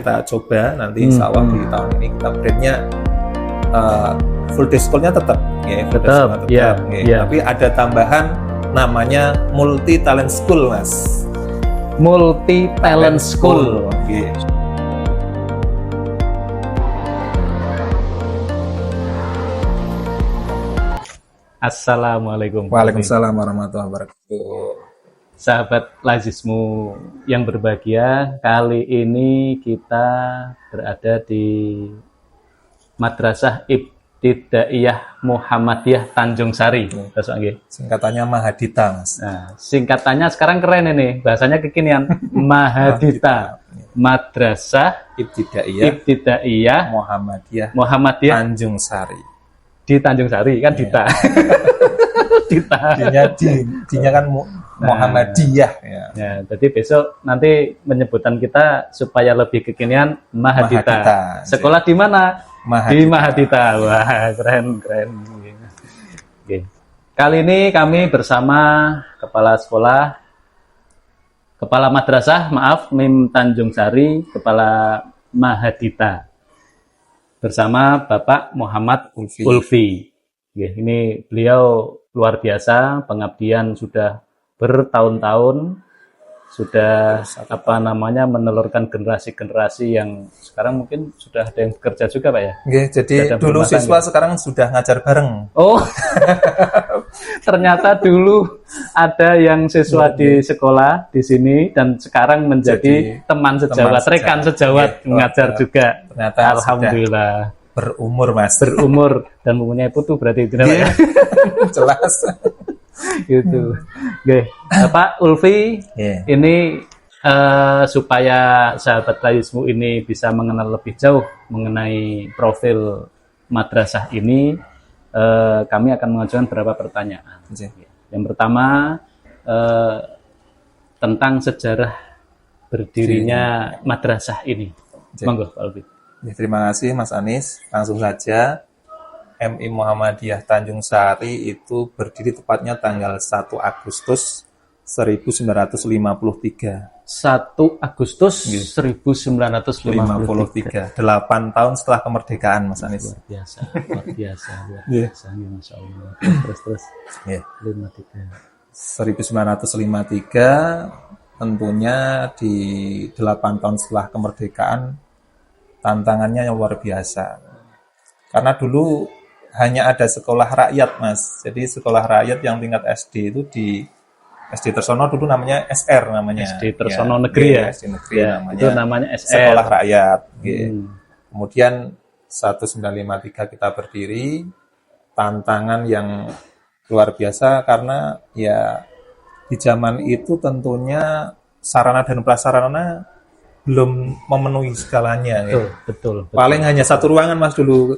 Kita coba nanti insya Allah di tahun ini kita brandnya full day schoolnya tetap ya, Tetap, ya. Tapi ada tambahan namanya multi talent school, Mas. Multi talent school. Okay. Assalamualaikum. Waalaikumsalam warahmatullahi wabarakatuh. Sahabat Lazismu yang berbahagia, kali ini kita berada di Madrasah Ibtidaiyah Muhammadiyah Tanjung Sari. Singkatannya Mahadita, Mas. Nah, singkatannya sekarang keren ini, bahasanya kekinian. Mahadita. Madrasah Ibtidaiyah Muhammadiyah Tanjung Sari. Di Tanjung Sari kan, Dita. Dita. Dinya kan Muhammadiyah. Ya, jadi besok nanti penyebutan kita supaya lebih kekinian Mahadita. Sekolah di mana? Di Mahadita. Wah, keren. Oke. Kali ini kami bersama Kepala Madrasah, Mim Tanjung Sari, Kepala Mahadita, bersama Bapak Muhammad Ulfi. Ini beliau luar biasa, pengabdian sudah bertahun-tahun, sudah menelurkan generasi-generasi yang sekarang mungkin sudah ada yang bekerja juga, Pak ya. Jadi dulu siswa sekarang sudah ngajar bareng. Oh, ternyata dulu ada yang siswa di sekolah di sini dan sekarang menjadi teman sejawat, rekan sejawat mengajar juga. Ternyata alhamdulillah. Berumur, Mas. Berumur dan mempunyai putu berarti itu namanya. Jelas. Gitu. Oke, Bapak Ulfi, ini supaya sahabat Lazismu ini bisa mengenal lebih jauh mengenai profil madrasah ini, kami akan mengajukan beberapa pertanyaan. Yang pertama, tentang sejarah berdirinya madrasah ini. Monggo, Pak Ulfi. Terima kasih, Mas Anis. Langsung saja, MI Muhammadiyah Tanjung Sari itu berdiri tepatnya tanggal 1 Agustus 1953. 1 Agustus 1953. 8 tahun setelah kemerdekaan, Mas Anis. Luar biasa. Masya Allah. Terus. 1953, tentunya di 8 tahun setelah kemerdekaan, tantangannya yang luar biasa. Karena dulu hanya ada sekolah rakyat, Mas. Jadi sekolah rakyat yang tingkat SD itu di SD Tersono dulu namanya SR namanya. SD Tersono Negeri ya. SD Negeri namanya. Itu namanya SR. Sekolah rakyat. Kemudian 1953 kita berdiri. Tantangan yang luar biasa karena ya di zaman itu tentunya sarana dan prasarana belum memenuhi segalanya. Betul. Paling hanya satu ruangan, Mas, dulu.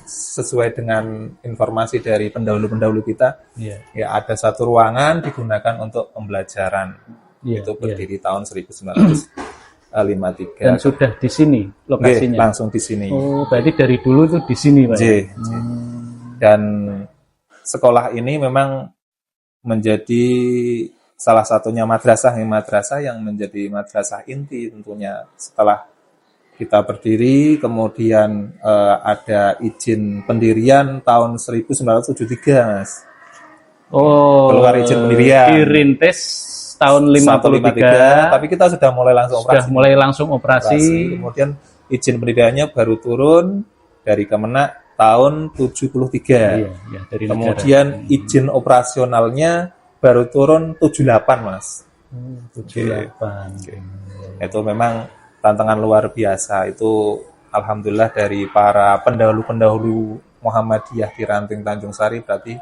Sesuai dengan informasi dari pendahulu-pendahulu kita, ya ada satu ruangan digunakan untuk pembelajaran. Itu berdiri tahun 1953. Dan sudah di sini lokasinya? Langsung di sini. Oh, berarti dari dulu itu di sini, Pak? Dan sekolah ini memang menjadi salah satunya madrasah yang menjadi madrasah inti tentunya. Setelah kita berdiri, kemudian ada izin pendirian tahun 1973, Mas. Oh, keluar izin pendirian. Dirintis tahun 1953, tapi kita sudah mulai langsung operasi. Kemudian izin pendiriannya baru turun dari Kemenak tahun 73. Kemudian izin operasionalnya baru turun 78, Mas. 78. Itu memang tantangan luar biasa. Itu alhamdulillah dari para pendahulu-pendahulu Muhammadiyah di Ranting Tanjung Sari, berarti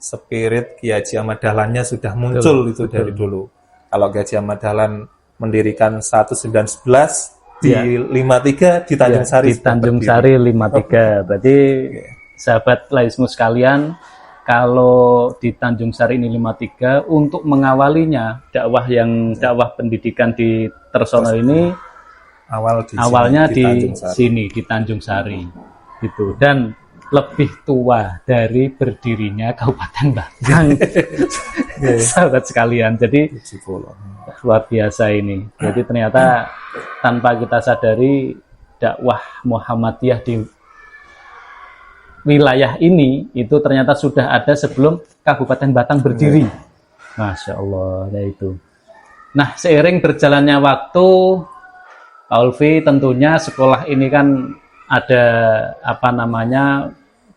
spirit Ki Haji Ahmad Dahlannya sudah muncul dari dulu. Kalau Ki Haji Ahmad Dahlan mendirikan 1911 di 53 di Tanjung Sari. Di Tanjung Sari 53. Berarti sahabat Lazismu sekalian, kalau di Tanjung Sari ini 53, untuk mengawalinya dakwah pendidikan di Tersono ini awalnya di sini di Tanjung Sari gitu. Dan lebih tua dari berdirinya Kabupaten Batang. Sahabat sekalian, jadi luar biasa ini. Jadi ternyata tanpa kita sadari dakwah Muhammadiyah di wilayah ini itu ternyata sudah ada sebelum Kabupaten Batang berdiri. Masya Allah, ya itu. Nah, seiring berjalannya waktu, Pak Ulfi, tentunya sekolah ini kan ada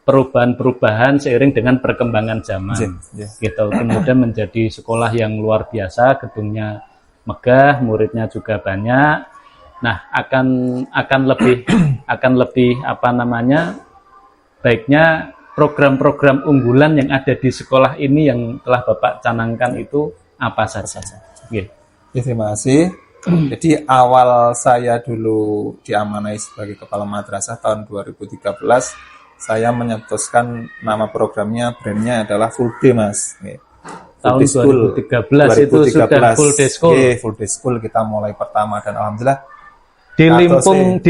perubahan-perubahan seiring dengan perkembangan zaman. Gitu. Kemudian menjadi sekolah yang luar biasa, gedungnya megah, muridnya juga banyak. Nah, akan lebih baiknya program-program unggulan yang ada di sekolah ini yang telah Bapak canangkan itu apa saja? Terima kasih. Jadi awal saya dulu diamanai sebagai kepala madrasah tahun 2013, saya menyetuskan nama programnya, brandnya adalah Full Day, Mas. Tahun 2013 itu sudah Full Day School. Full Day School kita mulai pertama dan alhamdulillah di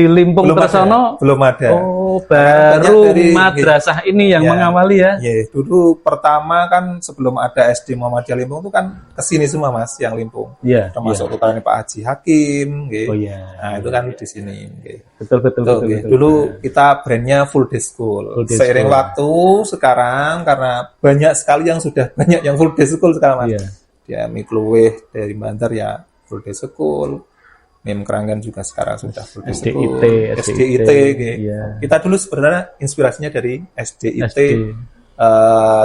Limpung Tersono belum ada. Oh, baru madrasah ini yang mengawali ya. Dulu pertama kan sebelum ada SD Muhammadiyah Limpung itu kan kesini semua, Mas, yang Limpung. Termasuk tukarannya Pak Haji Hakim, Nah, itu kan di sini. Betul. Dulu kita brandnya Full Day School. Seiring waktu sekarang karena banyak sekali yang sudah banyak yang Full Day School sekarang, Mas. Ya Mikluweh dari Bantar ya Full Day School. Mim Keranggan juga sekarang sudah Full Day School. SDIT. Kita dulu sebenarnya inspirasinya dari SDIT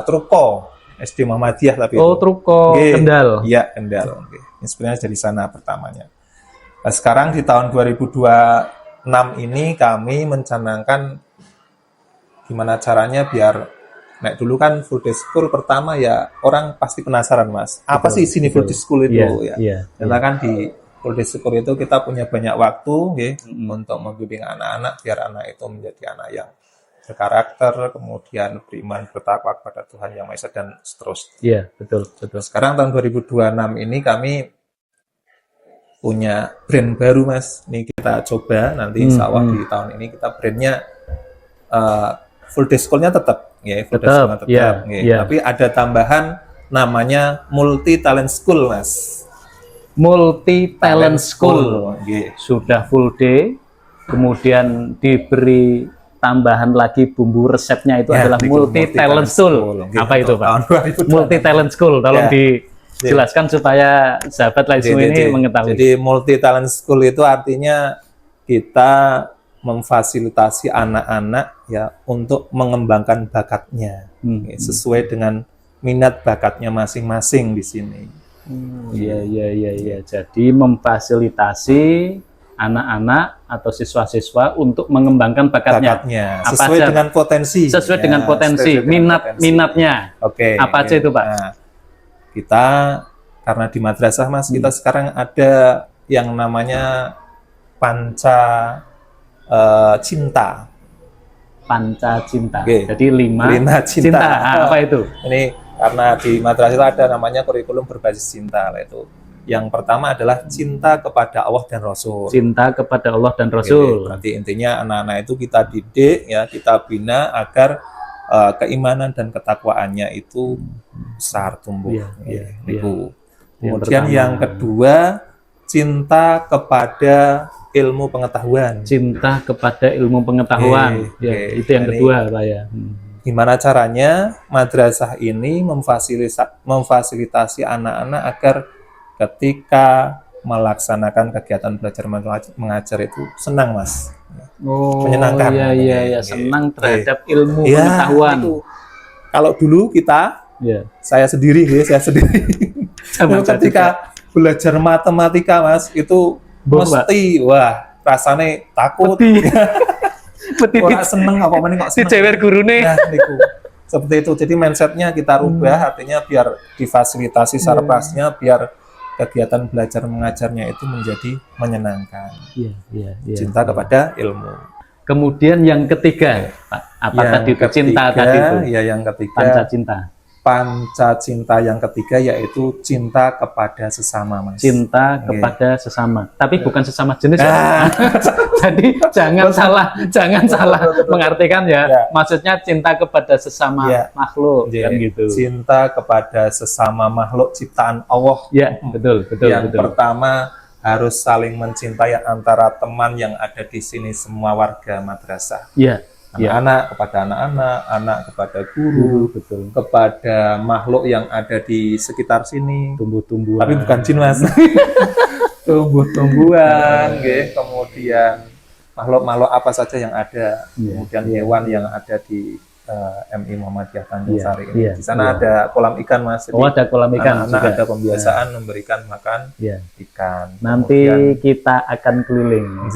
Truko, SD Muhammadiyah tapi Truko Kendal. Iya, Kendal. Inspirasinya dari sana pertamanya. Nah, sekarang di tahun 2026 ini kami mencanangkan gimana caranya biar dulu kan Full Day School pertama ya orang pasti penasaran, Mas. Apa sih sini Full Day School itu Karena kan di Full Day School itu kita punya banyak waktu untuk membimbing anak-anak biar anak itu menjadi anak yang berkarakter, kemudian beriman, bertakwa kepada Tuhan Yang Maha Esa dan seterusnya. Iya, betul. Sekarang tahun 2026 ini kami punya brand baru, Mas. Ini kita coba nanti insya Allah di tahun ini kita brandnya Full Day School-nya tetap. Full Day School-nya tetap. Tapi ada tambahan namanya Multi Talent School, Mas. Multi Talent School. Sudah full day, kemudian diberi tambahan lagi bumbu resepnya itu adalah Multi Talent School. Apa itu, Pak? Multi Talent School, tolong dijelaskan supaya sahabat lain semua ini mengetahui. Jadi Multi Talent School itu artinya kita memfasilitasi anak-anak ya untuk mengembangkan bakatnya sesuai dengan minat bakatnya masing-masing di sini. Iya. Jadi memfasilitasi anak-anak atau siswa-siswa untuk mengembangkan bakatnya. Sesuai dengan potensi. Minatnya. Apa aja itu, Pak? Nah, kita karena di madrasah, Mas, kita sekarang ada yang namanya Panca Cinta. Panca Cinta. Jadi lima cinta. Apa itu? Ini karena di madrasah itu ada namanya kurikulum berbasis cinta, itu. Yang pertama adalah cinta kepada Allah dan Rasul. Cinta kepada Allah dan Rasul. Berarti intinya anak-anak itu kita didik, kita bina agar keimanan dan ketakwaannya itu besar tumbuh. Kemudian yang kedua, cinta kepada ilmu pengetahuan. Cinta kepada ilmu pengetahuan. Itu yang kedua, Pak ya. Gimana caranya madrasah ini memfasilitasi anak-anak agar ketika melaksanakan kegiatan belajar mengajar itu senang, Mas. Menyenangkan. Iya, senang terhadap ilmu pengetahuan. Itu. Kalau dulu kita, saya sendiri. Ketika belajar matematika, Mas, itu mesti rasanya takut. Wah, seneng apa mending kok seneng. Dijewer gurune. Seperti itu. Jadi mindsetnya kita rubah, artinya biar difasilitasi sarpasnya, biar kegiatan belajar mengajarnya itu menjadi menyenangkan. Cinta kepada ilmu. Kemudian yang ketiga, Pak, apa tadi itu? Cinta tadi itu. Yang ketiga. Panca Cinta. panca cinta yang ketiga yaitu cinta kepada sesama, Mas. Cinta kepada sesama, tapi bukan sesama jenis. Ya. Jadi jangan salah mengartikan ya. Maksudnya cinta kepada sesama makhluk kan gitu. Cinta kepada sesama makhluk ciptaan Allah. Ya, betul. Yang pertama harus saling mencintai antara teman yang ada di sini, semua warga madrasah. Iya. Anak-anak kepada anak-anak, anak kepada guru, betul. Kepada makhluk yang ada di sekitar sini, tumbuh-tumbuhan. Tapi bukan jin, Mas. Tumbuh-tumbuhan, kemudian makhluk-makhluk apa saja yang ada, kemudian hewan yang ada di MI Muhammadiyah Tanjung Sari ini. Di sana ada kolam ikan, Mas. Jadi ada kolam ikan juga. Ada pembiasaan memberikan makan ikan. Nanti kita akan keliling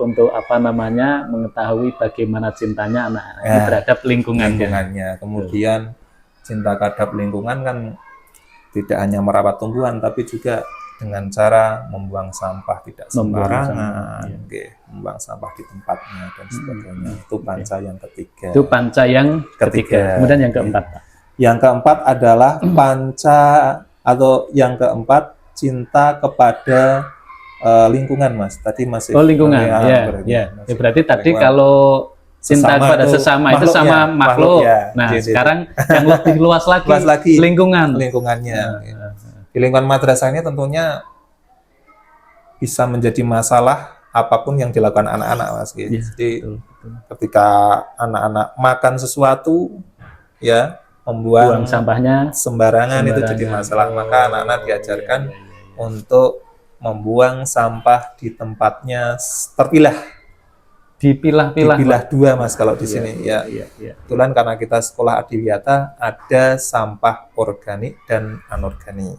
untuk apa namanya mengetahui bagaimana cintanya anak-anak terhadap lingkungannya. Kemudian cinta terhadap lingkungan kan tidak hanya merawat tumbuhan, tapi juga dengan cara membuang sampah tidak sembarangan, membuang sampah di tempatnya dan sebagainya. Itu panca yang ketiga. Itu panca yang ketiga. Kemudian yang keempat, Pak. Yang keempat adalah panca atau yang keempat cinta kepada lingkungan, Mas. Tadi masih lingkungan. Berarti tadi kalau cinta kepada sesama itu sama makhluk. Nah, sekarang yang lebih luas lagi lingkungannya. Di lingkungan madrasah ini tentunya bisa menjadi masalah apapun yang dilakukan anak-anak, Mas. Jadi ketika anak-anak makan sesuatu, membuang sampahnya sembarangan itu jadi masalah. Maka anak-anak diajarkan untuk membuang sampah di tempatnya terpilah. Dipilah dua, Mas, kalau di sini. Kebetulan karena kita sekolah Adiwiyata ada sampah organik dan anorganik.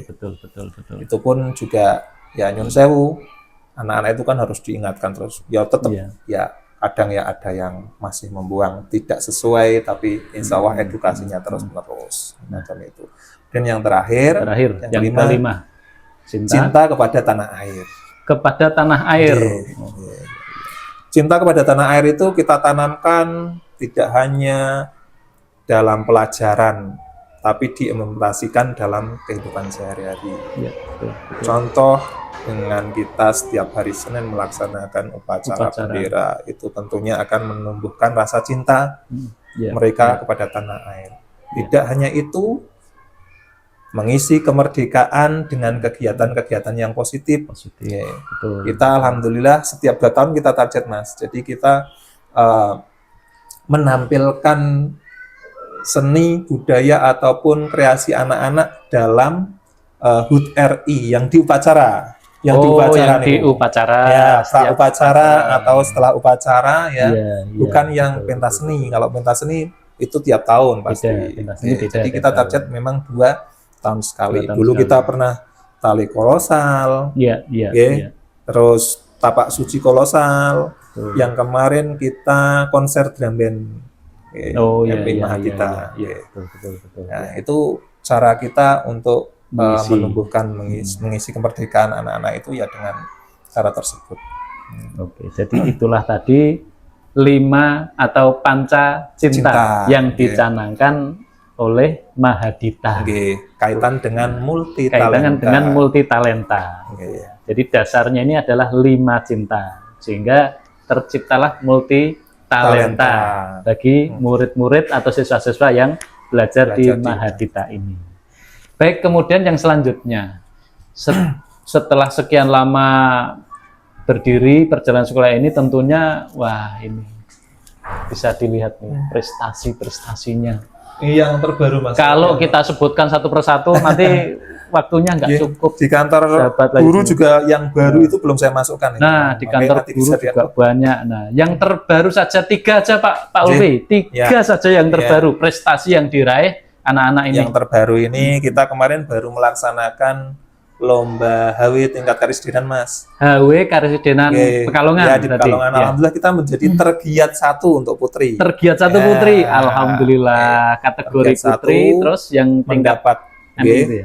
Betul. Itu pun juga nyun sewu, anak-anak itu kan harus diingatkan terus. Tetap kadang ada yang masih membuang tidak sesuai, tapi insya Allah edukasinya terus menerus macam itu. Dan yang terakhir yang kelima, cinta kepada tanah air. Cinta kepada tanah air itu kita tanamkan tidak hanya dalam pelajaran, tapi diimplementasikan dalam kehidupan sehari-hari. Contoh dengan kita setiap hari Senin melaksanakan upacara bendera, itu tentunya akan menumbuhkan rasa cinta mereka kepada tanah air. Tidak hanya itu, mengisi kemerdekaan dengan kegiatan-kegiatan yang positif. Kita alhamdulillah setiap 2 tahun kita target, Mas. Jadi kita menampilkan seni, budaya ataupun kreasi anak-anak dalam HUT RI yang di upacara. Setelah upacara atau setelah upacara bukan yang pentas seni. Kalau pentas seni itu tiap tahun pasti. Jadi kita target memang 2 tahun sekali. Dulu kita pernah tali kolosal, terus tapak suci kolosal. Yang kemarin kita konser drum band Mahadita. Nah, itu cara kita untuk menumbuhkan, mengisi kemerdekaan anak-anak itu dengan cara tersebut. Jadi itulah tadi 5 atau panca cinta yang dicanangkan oleh Mahadita. Kaitan dengan multitalenta. Jadi dasarnya ini adalah 5 cinta, sehingga terciptalah multitalenta bagi murid-murid atau siswa-siswa yang belajar di Mahadita ini. Baik, kemudian yang selanjutnya, setelah sekian lama berdiri perjalanan sekolah ini, tentunya ini bisa dilihat nih prestasi-prestasinya. Yang terbaru, Mas. Kalau kita sebutkan satu persatu nanti waktunya nggak cukup. Di kantor guru juga yang baru itu belum saya masukkan. Nah, di kantor guru juga banyak. Nah, yang terbaru saja 3 aja, Pak Ulfi. 3 saja yang terbaru prestasi yang diraih anak-anak ini. Yang terbaru ini kita kemarin baru melaksanakan lomba HW tingkat Karesidenan, Mas. HW Karesidenan Pekalongan. Di Pekalongan. Alhamdulillah kita menjadi tergiat 1 untuk putri. Tergiat 1 putri. Alhamdulillah. Kategori putri, terus yang mendapat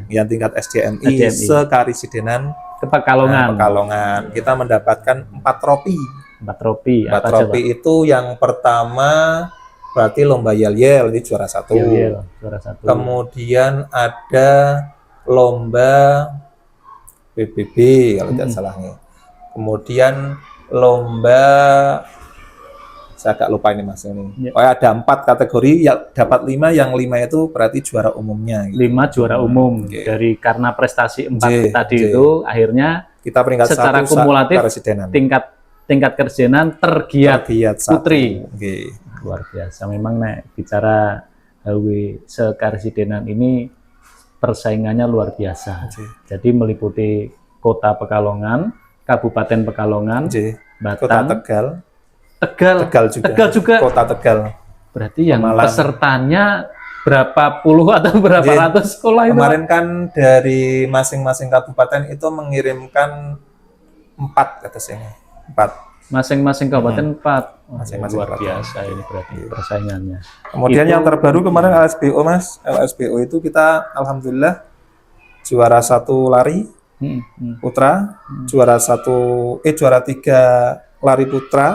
yang tingkat SDMI se-Karesidenan Pekalongan. Kita mendapatkan 4 trofi. 4 trofi. 4 trofi itu yang pertama berarti lomba yel-yel ini juara 1. Yel-yel, juara 1. Kemudian ada lomba PBB kalau tidak salahnya. Kemudian lomba, saya agak lupa ini Mas ini. Oh, ada 4 kategori, ya dapat 5, yang 5 itu berarti juara umumnya. Gitu. 5 juara umum. Dari karena prestasi 4 tadi itu akhirnya kita peringkat secara kumulatif tingkat kerjaan tergiat putri. Luar biasa. Memang bicara HW sekaresidenan ini persaingannya luar biasa. Jadi meliputi Kota Pekalongan, Kabupaten Pekalongan, Batang, Kota Tegal juga. Kota Tegal. Berarti yang pesertanya berapa puluh atau berapa ratus sekolah itu? Kemarin kan dari masing-masing kabupaten itu mengirimkan 4 kata saya. 4. Masing-masing kabupaten 4. Luar biasa ini berarti persaingannya. Kemudian yang terbaru kemarin LSBO Mas. LSBO itu kita alhamdulillah juara 1 lari putra, juara 3 lari putra.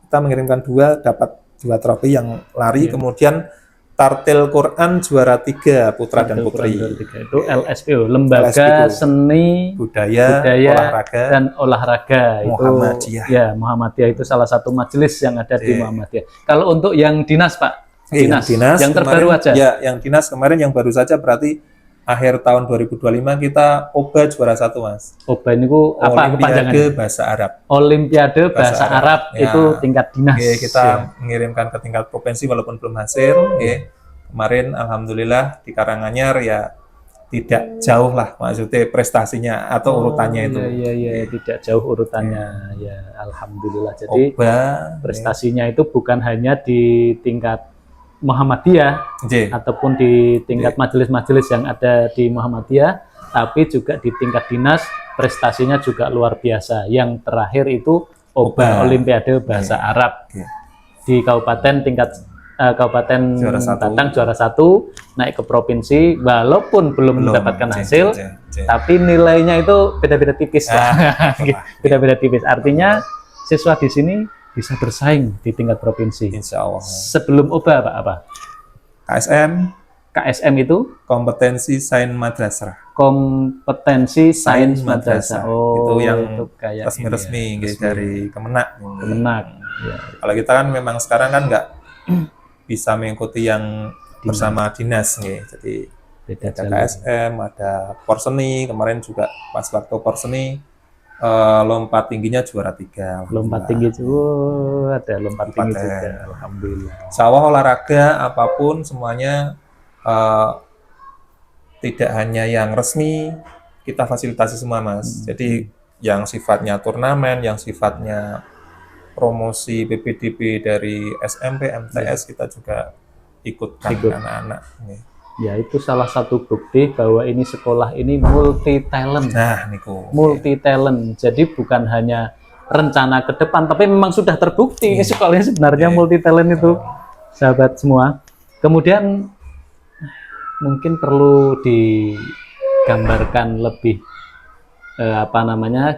Kita mengirimkan 2, dapat 2 trofi yang lari. Kemudian tartil Quran juara 3 putra dan putri. Itu LSPO, Lembaga Seni Budaya dan Olahraga Muhammadiyah. Itu ya, Muhammadiyah itu salah satu majelis yang ada di Muhammadiyah. Kalau untuk yang dinas Pak, dinas yang terbaru aja. Ya, yang dinas kemarin yang baru saja berarti akhir tahun 2025 kita OBA juara 1 Mas. OBA ini apa kepanjangannya? Olimpiade Bahasa Arab. Olimpiade Bahasa Arab itu tingkat dinas. Kita mengirimkan ke tingkat provinsi walaupun belum hasil. Kemarin alhamdulillah di Karanganyar ya tidak jauh lah maksudnya prestasinya atau urutannya itu. Iya, tidak jauh urutannya. Ya, alhamdulillah. Jadi prestasinya itu bukan hanya di tingkat Muhammadiyah ataupun di tingkat majelis-majelis yang ada di Muhammadiyah, tapi juga di tingkat dinas prestasinya juga luar biasa. Yang terakhir itu OBA Olimpiade Bahasa Arab di kabupaten Kabupaten Batang juara 1, naik ke provinsi walaupun belum mendapatkan hasil, tapi nilainya itu beda-beda tipis. Beda-beda tipis. Artinya siswa di sini bisa bersaing di tingkat provinsi. Insya Allah. Sebelum OBA apa? KSM itu? Kompetensi Sains Madrasah. Kompetensi Sains Madrasah. Itu yang resmi-resmi dari Kemenak. Ya. Kalau kita kan memang sekarang kan nggak bisa mengikuti yang bersama dinas. Jadi ada KSM, ada Porseni. Kemarin juga pas waktu Porseni lompat tingginya juara 3. Lompat tinggi juga, ada lompat tinggi juga. Alhamdulillah. Sawah olahraga apapun semuanya tidak hanya yang resmi kita fasilitasi semua Mas. Jadi yang sifatnya turnamen, yang sifatnya promosi PPDB dari SMP, MTS kita juga ikutkan anak-anak. Ya, itu salah satu bukti bahwa ini sekolah ini multi talent. Nah, Niko. Multi talent. Jadi bukan hanya rencana ke depan, tapi memang sudah terbukti ini sekolahnya sebenarnya multi talent itu, sahabat semua. Kemudian mungkin perlu digambarkan lebih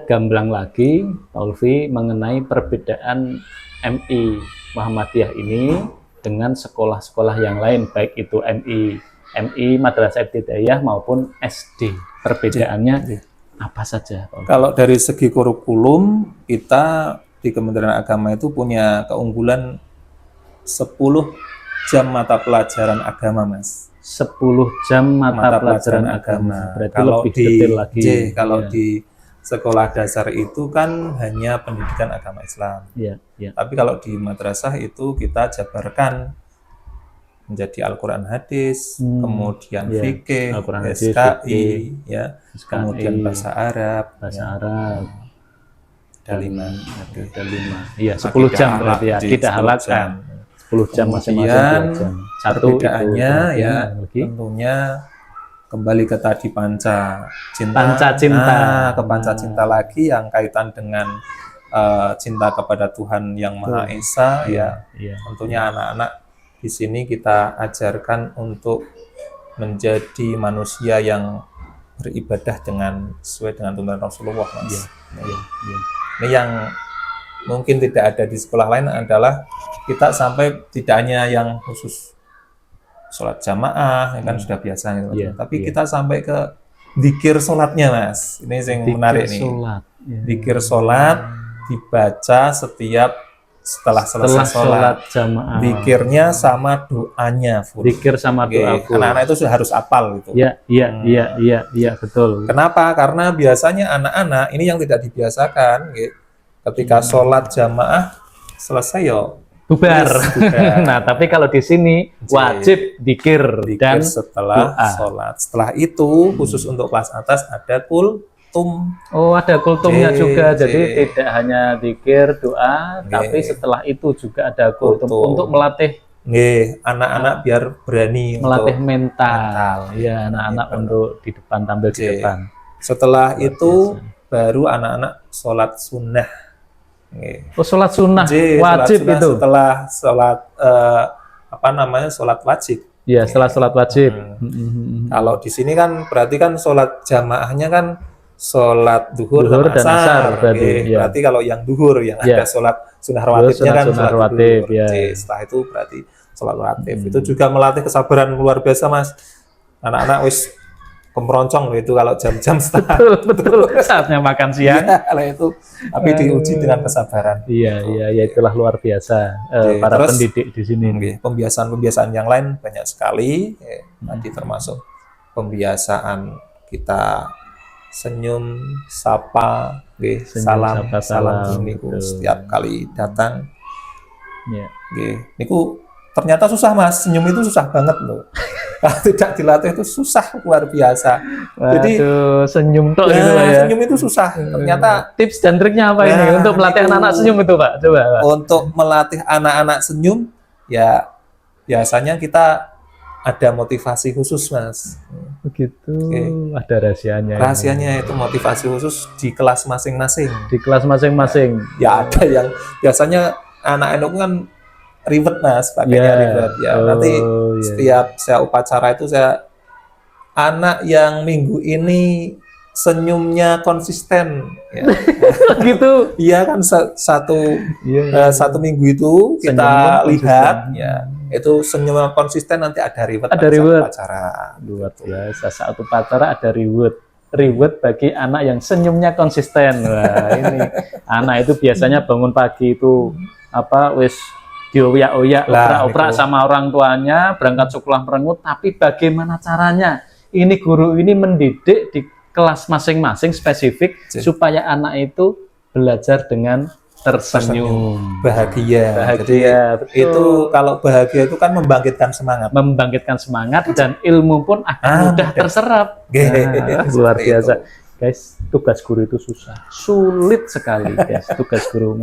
gamblang lagi, Pak Ulfi, mengenai perbedaan MI Muhammadiyah ini dengan sekolah-sekolah yang lain, baik itu MI Madrasah Ibtidaiyah maupun SD. Perbedaannya apa saja, Pak? Kalau dari segi kurikulum, kita di Kementerian Agama itu punya keunggulan 10 jam mata pelajaran agama, Mas. 10 jam mata pelajaran agama. Berarti kalau lebih detail lagi. Di sekolah dasar itu kan hanya pendidikan agama Islam. Tapi kalau di madrasah itu kita jabarkan menjadi Al-Quran hadis, kemudian fikih, SKI, kemudian bahasa Arab. Ada 5. Iya, 10 jam berarti ya, tidak halakan. 10 jam masing-masing. Perbedaannya tentunya kembali ke tadi panca cinta. Ke panca cinta lagi yang kaitan dengan cinta kepada Tuhan yang Maha Esa. Tentunya anak-anak di sini kita ajarkan untuk menjadi manusia yang beribadah sesuai dengan tuntunan Rasulullah, Mas. Ini yang mungkin tidak ada di sekolah lain adalah kita sampai tidak hanya yang khusus sholat jamaah, ya kan sudah biasa gitu. Tapi kita sampai ke dzikir sholatnya, Mas. Ini yang menarik nih. Dzikir sholat dibaca setelah selesai sholat jamaah. Dzikirnya sama doanya. Dzikir sama doa. Anak-anak itu sudah harus apal gitu. Iya, betul. Kenapa? Karena biasanya anak-anak ini yang tidak dibiasakan, gitu. Ketika sholat jamaah selesai bubar. Nah, tapi kalau di sini wajib dzikir dan setelah doa. Sholat. Setelah itu khusus untuk kelas atas ada kultum. Oh, ada kultumnya juga. Jadi tidak hanya dzikir, doa, tapi setelah itu juga ada kultum untuk melatih anak-anak biar berani melatih mental. Ya, anak-anak untuk di depan, tampil di depan. Setelah itu baru anak-anak sholat sunnah. Sholat sunnah wajib sunnah itu setelah sholat sholat wajib. Ya, setelah sholat wajib. Kalau di sini kan berarti kan sholat jamaahnya kan sholat duhur dan asar. Berarti kalau yang duhur yang ada sholat sunnah rawatibnya kan sholat rawatib. Setelah itu berarti sholat rawatib. Itu juga melatih kesabaran luar biasa, Mas. Anak-anak wis kemeroncong itu kalau jam-jam setelah betul saatnya makan siang. Kalau itu tapi diuji dengan kesabaran. Iya, itulah luar biasa para pendidik di sini. Pembiasaan yang lain banyak sekali. Nanti termasuk pembiasaan kita senyum, sapa, salam niku setiap kali datang. Niku ternyata susah, Mas. Senyum itu susah banget loh. Kalau tidak dilatih itu susah luar biasa. Jadi senyum tok gitu ya. Senyum itu susah. Ternyata tips dan triknya apa ini untuk melatih anak-anak senyum itu, Pak? Coba, Pak. Untuk melatih anak-anak senyum ya biasanya kita ada motivasi khusus, Mas. Begitu. Ada rahasianya. Rahasianya itu motivasi khusus di kelas masing-masing. Di kelas masing-masing. Ya ada yang biasanya anak-anak kan ribet, Mas, pakainya ribet ya. Nanti setiap saya upacara itu anak yang minggu ini senyumnya konsisten ya. Gitu. Iya kan satu minggu itu kita lihat ya itu senyumnya konsisten, nanti ada reward upacara. Luar biasa, saat upacara ada reward bagi anak yang senyumnya konsisten. Wah, ini anak itu biasanya bangun pagi itu dioyak-oyak, oprak-oprak sama orang tuanya, berangkat sekolah merengut, tapi bagaimana caranya? Ini guru ini mendidik di kelas masing-masing spesifik supaya anak itu belajar dengan tersenyum. Bahagia. Jadi, itu kalau bahagia itu kan membangkitkan semangat dan ilmu pun akan mudah terserap. Luar biasa. Guys, tugas guru itu susah, sulit sekali, guys. Tugas guru,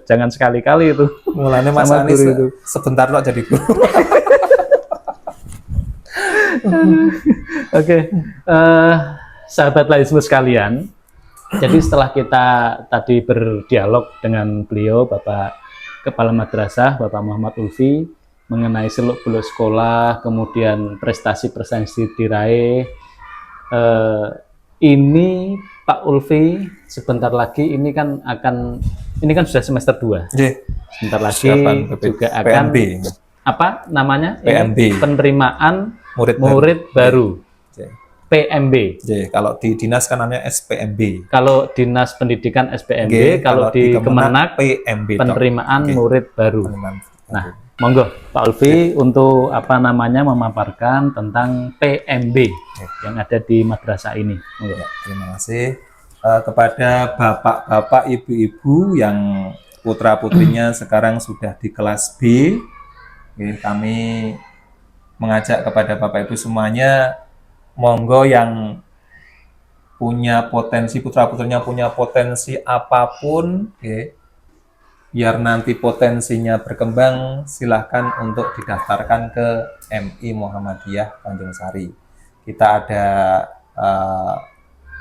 jangan sekali-kali itu. Mulanya Mas Anis itu sebentar loh jadi guru. Oke, sahabat laismu sekalian. Jadi setelah kita tadi berdialog dengan beliau, Bapak Kepala Madrasah, Bapak Muhammad Ulfi, mengenai seluk-beluk sekolah, kemudian prestasi-prestasi diraih. Ini Pak Ulfi sebentar lagi ini kan sudah semester 2. Sebentar lagi juga akan apa namanya? Penerimaan murid baru. PMB. Kalau di dinas kan namanya SPMB. Kalau dinas pendidikan SPMB, kalau di Kemenak PMB. Penerimaan murid baru. Nah, monggo Pak Ulfi untuk memaparkan tentang PMB yang ada di madrasah ini. Terima kasih kepada bapak-bapak, ibu-ibu yang putra-putrinya sekarang sudah di kelas B. Kami mengajak kepada bapak ibu semuanya, monggo yang punya potensi, putra-putrinya punya potensi apapun, biar nanti potensinya berkembang, silahkan untuk didaftarkan ke MI Muhammadiyah Tanjung Sari. Kita ada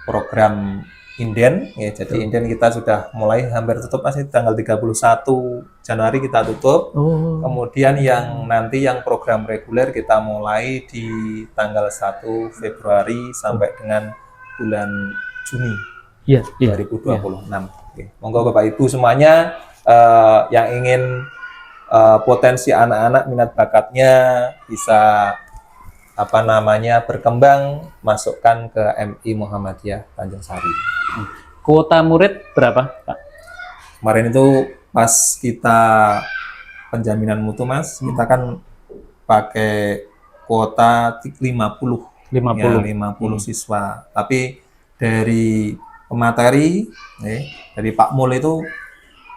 program inden, jadi inden kita sudah mulai hampir tutup, masih tanggal 31 Januari kita tutup. Kemudian yang program reguler kita mulai di tanggal 1 Februari sampai dengan bulan Juni 2026. Monggo Bapak Ibu semuanya yang ingin potensi anak-anak minat bakatnya bisa berkembang, masukkan ke MI Muhammadiyah Tanjung Sari. Kuota murid berapa, Pak? Kemarin itu pas kita penjaminan mutu, Mas, kita kan pakai kuota 50 siswa. Tapi dari pemateri, dari Pak Mul itu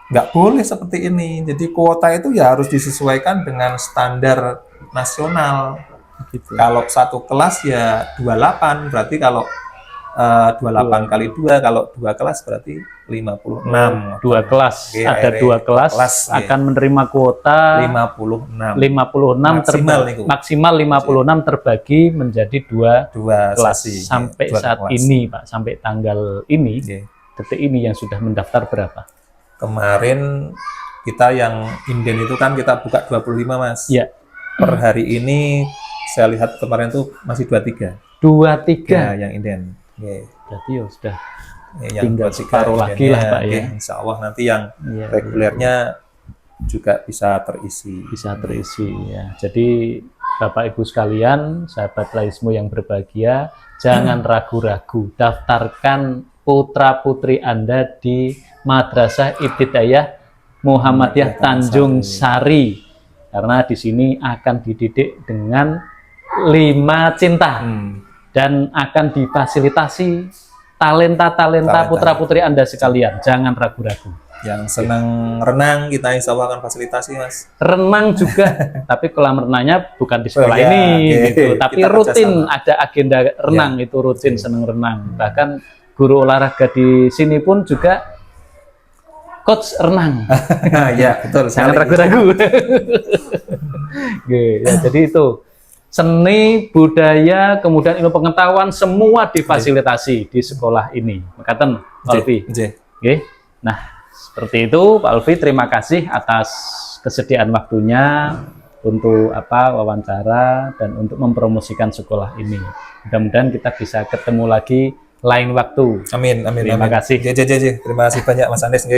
nggak boleh seperti ini. Jadi kuota itu ya harus disesuaikan dengan standar nasional. Gitu. Kalau satu kelas ya 28, berarti kalau 28 kali 2, kalau 2 kelas berarti 56. 2 kelas, ada 2 kelas akan menerima kuota 56 maksimal 56 terbagi menjadi 2 kelas sampai saat ini, Pak, sampai tanggal ini, detik ini yang sudah mendaftar berapa? Kemarin kita yang inden itu kan kita buka 25, Mas. Ya. Per hari ini saya lihat kemarin tuh masih 23. 23 ya, yang inden. Berarti ya sudah yang tinggal separuh lagi lah, Pak, ya. Insya Allah nanti yang regulernya juga bisa terisi. Bisa terisi ya. Jadi Bapak Ibu sekalian, sahabat Laismu yang berbahagia, jangan ragu-ragu, daftarkan putra-putri Anda di Madrasah Ibtidaiyah Muhammadiyah Tanjung Sari, karena di sini akan dididik dengan 5 cinta dan akan difasilitasi talenta putra-putri Anda sekalian. Jangan ragu-ragu. Yang senang renang kita insya Allah akan fasilitasi, Mas. Renang juga, tapi kolam renangnya bukan di sekolah ini, gitu. Tapi kita rutin ada agenda renang, itu rutin senang renang. Bahkan guru olahraga di sini pun juga coach renang. Ya, betul. Jangan ragu-ragu. Ya, jadi itu seni, budaya, kemudian ilmu pengetahuan semua difasilitasi di sekolah ini. Makaten, Pak Alfi. Nah, seperti itu, Pak Alfi. Terima kasih atas kesediaan waktunya untuk wawancara dan untuk mempromosikan sekolah ini. Mudah-mudahan kita bisa ketemu lagi lain waktu. Amin. Terima kasih. Terima kasih banyak, Mas Andes.